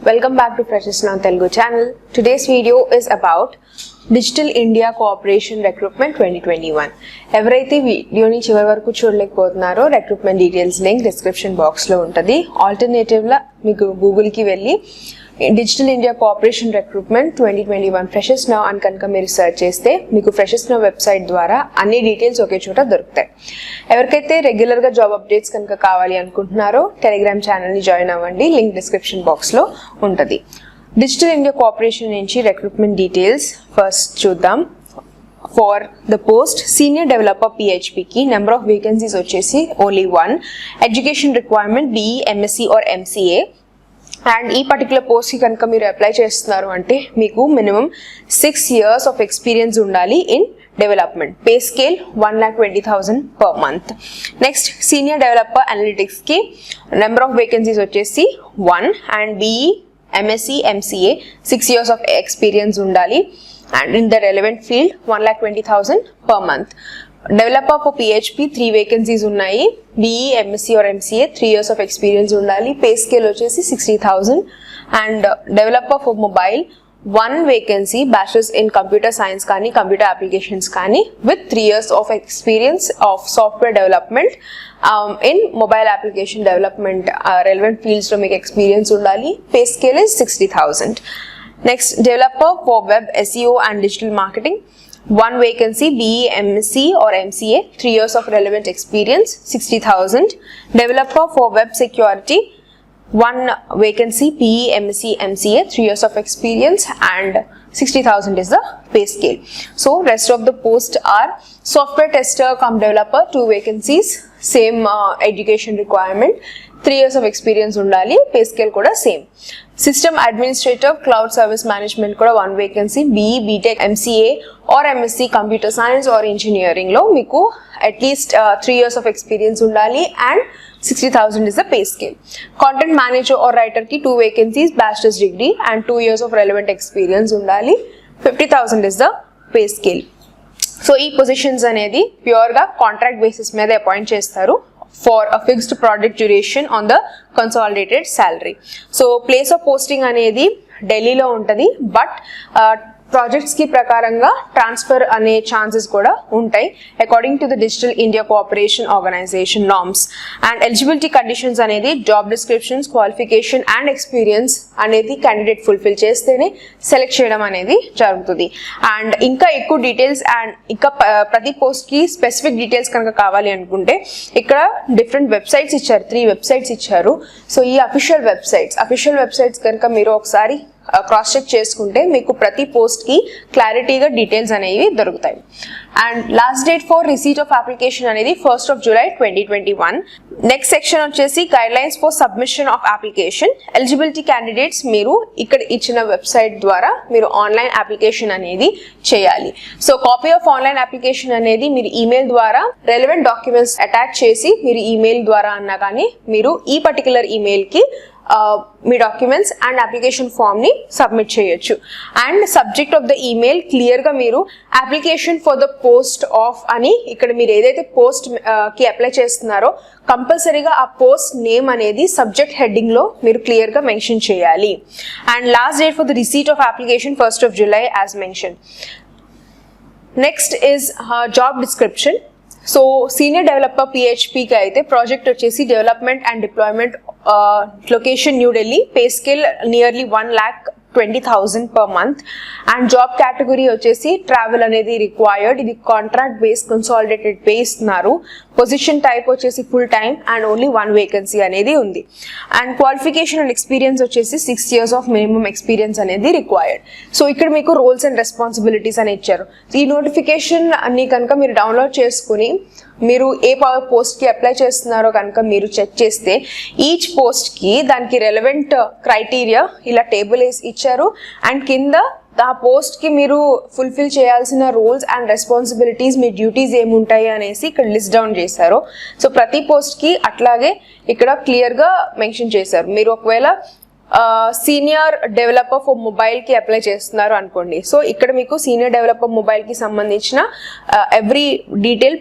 Welcome back to Freshers Now Telugu channel. Today's video is about Digital India Cooperation Recruitment 2021. ఎవరైతే వీడియోని చివరి వరకు చూడలేకపోతున్నారో recruitment details link description box లో ఉంటుంది. ఆల్టర్నేటివ్ లా మీకు గూగుల్ కి వెళ్ళి digital India cooperation recruitment 2021 freshers now అని కనుక మీరు సెర్చ్ చేస్తే మీకు ఫ్రెషర్స్ నౌ వెబ్సైట్ ద్వారా అన్ని డీటెయిల్స్ ఒకే చోట దొరుకుతాయి. ఎవరికైతే రెగ్యులర్ గా జాబ్ అప్డేట్స్ కనుక కావాలి అనుకుంటున్నారో టెలిగ్రామ్ ఛానల్ ని జాయిన్ అవ్వండి, లింక్ డిస్క్రిప్షన్ బాక్స్ లో ఉంటుంది. డిజిటల్ ఇండియా కోఆపరేషన్ నుంచి రిక్రూట్మెంట్ డీటెయిల్స్ ఫస్ట్ చూద్దాం. For the post senior developer PHP ki number of vacancies వచ్చేసి only one, education requirement BE MSc or MCA, and ఈ particular post కి కనుక మీరు అప్లై చేస్తున్నారు అంటే మీకు మినిమం 6 years ఆఫ్ ఎక్స్పీరియన్స్ ఉండాలి in development. Pay scale 1,20,000 per month. Next senior developer analytics కి నెంబర్ ఆఫ్ వేకెన్సీస్ వచ్చేసి 1 and BE MSc MCA 6 years of experience ఉండాలి and in the relevant field 1,20,000 per month. Developer for PHP 3 vacancies ఉన్నాయి. BE MSc or MCA 3 years of experience ఉండాలి. Pay scale వచ్చేసి 60,000. And developer for mobile 1 vacancy, bachelors in computer science కానీ computer applications కానీ with 3 years of experience of software development in mobile application development relevant fields లో మీకు experience ఉండాలి. Pay scale is 60,000. Next developer for web SEO and digital marketing 1 vacancy, BE MSc or MCA 3 years of relevant experience, 60,000. Developer for web security 1 vacancy, BE MSc MCA 3 years of experience and 60,000 is the pay scale. So rest of the posts are software tester cum developer 2 vacancies, same education requirement, 3 years of experience undali, pay scale kuda same. System administrator cloud service management kuda 1 vacancy, BE BTech MCA or MSc computer science or engineering lo meeku at least 3 years of experience undali and 60,000 is the pay scale. Content manager or writer ki 2 vacancies, bachelor's degree and 2 years of relevant experience undali, 50,000 is the pay scale. So ee positions anedi pure ga contract basis meeda appoint chestaru for a fixed project duration on the consolidated salary. So place of posting అనేది ఢిల్లీలో ఉంటుంది, but projects కి ప్రకారంగా transfer అనే chances కూడా ఉంటాయి according to the digital India cooperation organisation norms. And eligibility conditions అనేది job descriptions, qualification and experience అనేది క్యాండిడేట్ ఫుల్ఫిల్ చేస్తేనే సెలెక్ట్ చేయడం అనేది జరుగుతుంది. అండ్ ఇంకా ఎక్కువ డీటెయిల్స్ అండ్ ఇంకా ప్రతి పోస్ట్ కి స్పెసిఫిక్ డీటెయిల్స్ కనుక కావాలి అనుకుంటే ఇక్కడ డిఫరెంట్ వెబ్సైట్స్ ఇచ్చారు, 3 వెబ్సైట్స్ ఇచ్చారు. సో ఈ అఫీషియల్ వెబ్సైట్స్ కనుక మీరు ఒకసారి క్రాస్ చెక్ చేసుకుంటే మీకు ప్రతి పోస్ట్ కి క్లారిటీగా డీటెయిల్స్ అనేవి దొరుకుతాయి. And last date for receipt of application అనేది 1st of July 2021. Next section వచ్చేసి guidelines for submission of application. Eligibility candidates మీరు ఇక్కడ ఇచ్చిన వెబ్సైట్ ద్వారా మీరు ఆన్లైన్ అప్లికేషన్ అనేది చేయాలి. So copy of online application అనేది మీరు ఈమెయిల్ ద్వారా రెలెవెంట్ డాక్యుమెంట్స్ అటాచ్ చేసి మీరు ఈమెయిల్ ద్వారా అన్నా కానీ మీరు ఈ పర్టికులర్ ఈమెయిల్ కి మీ డాక్యుమెంట్స్ అండ్ అప్లికేషన్ ఫామ్ ని సబ్మిట్ చేయొచ్చు. And subject of the email clear గా మీరు application for the post of అని ఇక్కడ మీరు ఏదైతే పోస్ట్ కి అప్లై చేస్తున్నారో కంపల్సరీగా ఆ పోస్ట్ నేమ్ అనేది సబ్జెక్ట్ హెడ్డింగ్ లో మీరు క్లియర్ గా మెన్షన్ చేయాలి. And last date for the receipt of application 1st of July as mention. Next is job description. So senior developer PHP కి అయితే ప్రాజెక్ట్ వచ్చేసి development and deployment, location new Delhi, pay scale nearly 1,20,000 per month. And job category వచ్చేసి travel అనేది required, ఇది contract based consolidated pay ఇస్తున్నారు. Position type వచ్చేసి full time and only 1 vacancy అనేది ఉంది. అండ్ క్వాలిఫికేషన్ అండ్ ఎక్స్పీరియన్స్ వచ్చేసి 6 years of minimum experience అనేది required. So ఇక్కడ మీకు రోల్స్ అండ్ రెస్పాన్సిబిలిటీస్ అని ఇచ్చారు. ఈ నోటిఫికేషన్ అన్ని కనుక మీరు డౌన్లోడ్ చేసుకుని మీరు ఏ పోస్ట్ కి అప్లై చేస్తున్నారో కనుక మీరు చెక్ చేస్తే ఈచ్ పోస్ట్ కి దానికి రెలెవెంట్ క్రైటీరియా ఇలా టేబుల్ వేసి ఇచ్చారు. అండ్ కింద ఆ పోస్ట్ కి మీరు ఫుల్ఫిల్ చేయాల్సిన రోల్స్ అండ్ రెస్పాన్సిబిలిటీస్, మీ డ్యూటీస్ ఏముంటాయి అనేసి ఇక్కడ లిస్ట్ డౌన్ చేశారు. సో ప్రతి పోస్ట్ కి అట్లాగే ఇక్కడ క్లియర్ గా మెన్షన్ చేశారు. మీరు ఒకవేళ సీనియర్ డెవలపర్ ఫర్ మొబైల్ కి అప్లై చేస్తున్నారు అనుకోండి, సో ఇక్కడ మీకు సీనియర్ డెవలపర్ మొబైల్ కి సంబంధించిన ఎవ్రీ డీటెయిల్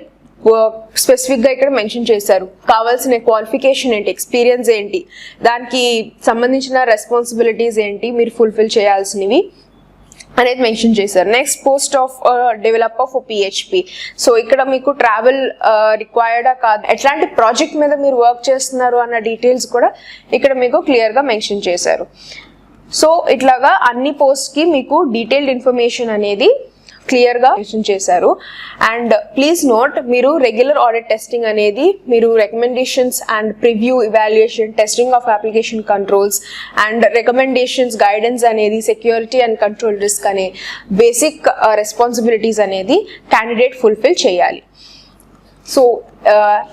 స్పెసిఫిక్గా ఇక్కడ మెన్షన్ చేశారు. కావాల్సిన క్వాలిఫికేషన్ ఏంటి, ఎక్స్పీరియన్స్ ఏంటి, దానికి సంబంధించిన రెస్పాన్సిబిలిటీస్ ఏంటి, మీరు ఫుల్ఫిల్ చేయాల్సినవి అనేది మెన్షన్ చేశారు. Next post of developer for PHP. So ఇక్కడ మీకు ట్రావెల్ రిక్వైర్డా కాదు, ఎట్లాంటి ప్రాజెక్ట్ మీద మీరు వర్క్ చేస్తున్నారు అన్న డీటెయిల్స్ కూడా ఇక్కడ మీకు క్లియర్గా మెన్షన్ చేశారు. సో ఇట్లాగా అన్ని పోస్ట్కి మీకు డీటెయిల్డ్ ఇన్ఫర్మేషన్ అనేది క్లియర్గా మెన్షన్ చేశారు. అండ్ ప్లీజ్ నోట్, మీరు రెగ్యులర్ ఆడిట్ టెస్టింగ్ అనేది మీరు recommendations and preview, evaluation, testing of application controls and recommendations, guidance అనేది, సెక్యూరిటీ అండ్ కంట్రోల్ రిస్క్ అనే బేసిక్ రెస్పాన్సిబిలిటీస్ అనేది క్యాండిడేట్ ఫుల్ఫిల్ చేయాలి. సో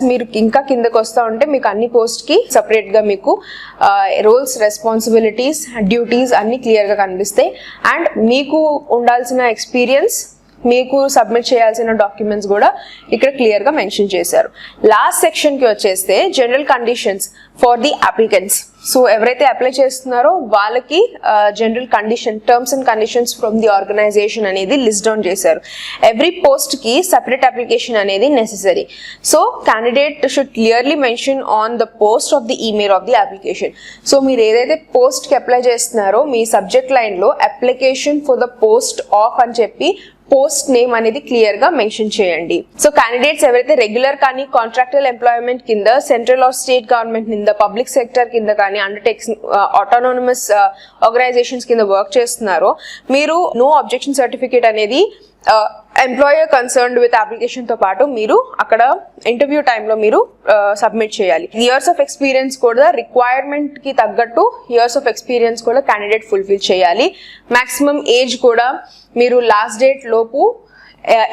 మీరు ఇంకా కిందకు వస్తూ ఉంటే మీకు అన్ని పోస్ట్కి సపరేట్గా మీకు రోల్స్, రెస్పాన్సిబిలిటీస్, డ్యూటీస్ అన్నీ క్లియర్గా కనిపిస్తాయి. అండ్ మీకు ఉండాల్సిన ఎక్స్పీరియన్స్, మీకు సబ్మిట్ చేయాల్సిన డాక్యుమెంట్స్ కూడా ఇక్కడ క్లియర్గా మెన్షన్ చేశారు. లాస్ట్ సెక్షన్కి వచ్చేస్తే general conditions for the applicants. So ఎవరైతే అప్లై చేస్తున్నారో వాళ్ళకి general condition, terms and conditions from the organization అనేది లిస్ట్ డౌన్ చేశారు. ఎవ్రీ పోస్ట్కి సపరేట్ అప్లికేషన్ అనేది necessary. So candidate should clearly mention on the post of the email of the application. So మీరు ఏదైతే పోస్ట్కి అప్లై చేస్తున్నారో మీ సబ్జెక్ట్ లైన్లో application for the post of అని చెప్పి పోస్ట్ నేమ్ అనేది క్లియర్ గా మెన్షన్ చేయండి. సో క్యాండిడేట్స్ ఎవరైతే రెగ్యులర్ కానీ కాంట్రాక్టువల్ ఎంప్లాయ్మెంట్ కింద, సెంట్రల్ ఆర్ స్టేట్ గవర్నమెంట్ కింద, పబ్లిక్ సెక్టర్ కింద కానీ, అండర్టేక్స్ ఆటోనానమస్ ఆర్గనైజేషన్స్ కింద వర్క్ చేస్తున్నారో మీరు నో అబ్జెక్షన్ సర్టిఫికేట్ అనేది ఎంప్లాయర్ కన్సర్న్డ్ విత్ అప్లికేషన్ తో పాటు మీరు అక్కడ ఇంటర్వ్యూ టైంలో మీరు సబ్మిట్ చేయాలి. ఇయర్స్ ఆఫ్ ఎక్స్పీరియన్స్ కూడా రిక్వైర్మెంట్ కి తగ్గట్టు ఇయర్స్ ఆఫ్ ఎక్స్పీరియన్స్ కూడా క్యాండిడేట్ ఫుల్ఫిల్ చేయాలి. మాక్సిమం ఏజ్ కూడా మీరు లాస్ట్ డేట్ లోపు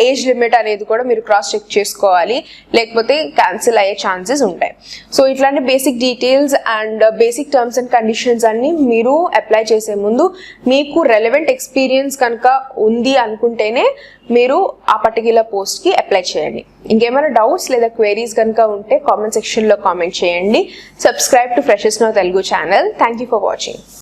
ఏజ్ లిమిట్ అనేది కూడా మీరు క్రాస్ చెక్ చేసుకోవాలి, లేకపోతే క్యాన్సిల్ అయ్యే ఛాన్సెస్ ఉంటాయి. సో ఇట్లాంటి basic details and basic terms and conditions అన్ని మీరు అప్లై చేసే ముందు మీకు రెలవెంట్ ఎక్స్పీరియన్స్ కనుక ఉంది అనుకుంటేనే మీరు ఆ పర్టిక్యులర్ పోస్ట్కి అప్లై చేయండి. ఇంకేమైనా డౌట్స్ లేదా క్వైరీస్ కనుక ఉంటే కామెంట్ సెక్షన్లో కామెంట్ చేయండి. Subscribe to freshers now Telugu channel. Thank you for watching.